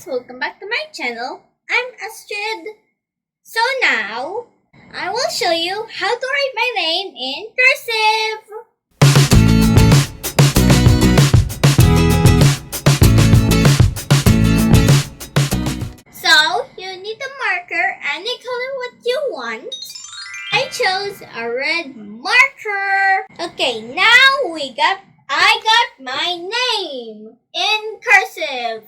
welcome back to my channel. I'm Astrid. So now, I will show you how to write my name in cursive. So, you need a marker, any color what you want. I chose a red marker. Okay, now I got my name in cursive.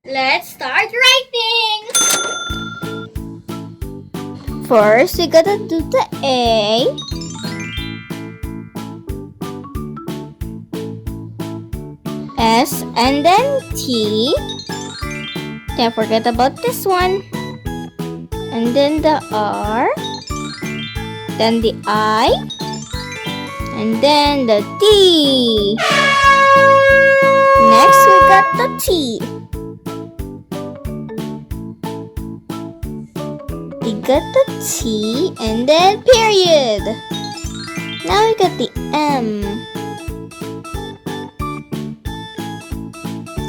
Let's start writing. First, we gotta do the A. S and then T. Don't forget about this one. And then the R. Then the I. And then the D. Next, we got the T. We got the T and then period. Now we got the M.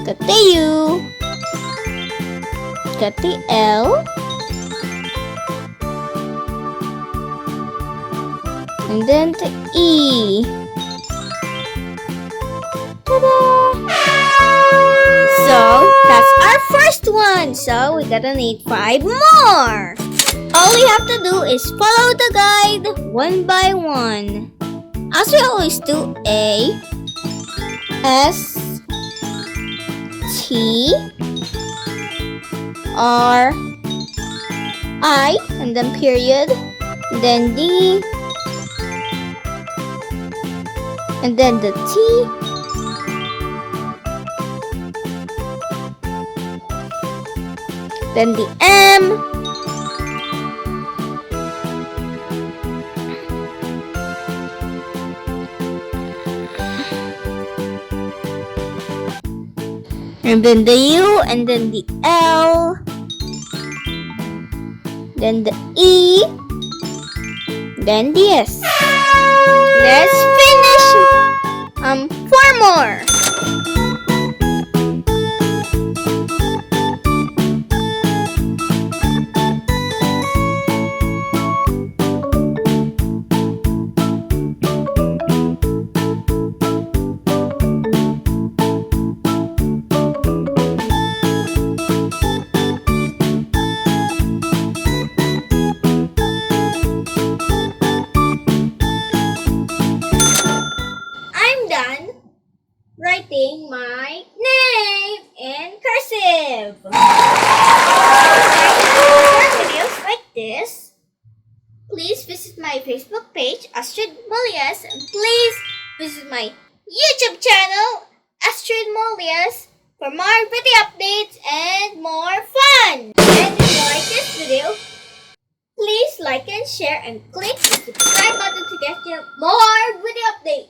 Got the U. Got the L. And then the E. Ta-da! So, that's our first one. So, we gotta need 5 more. All we have to do is follow the guide one by one. As we always do, A, S, T, R, I, and then period, then D, and then the T, then the M, and then the U, and then the L, then the E, then the S. Let's finish 4 more. Writing my name in cursive. For more videos like this, please visit my Facebook page, Astrid Mulles, and please visit my YouTube channel, Astrid Mulles, for more video updates and more fun. And if you like this video, please like and share and click the subscribe button to get more video updates.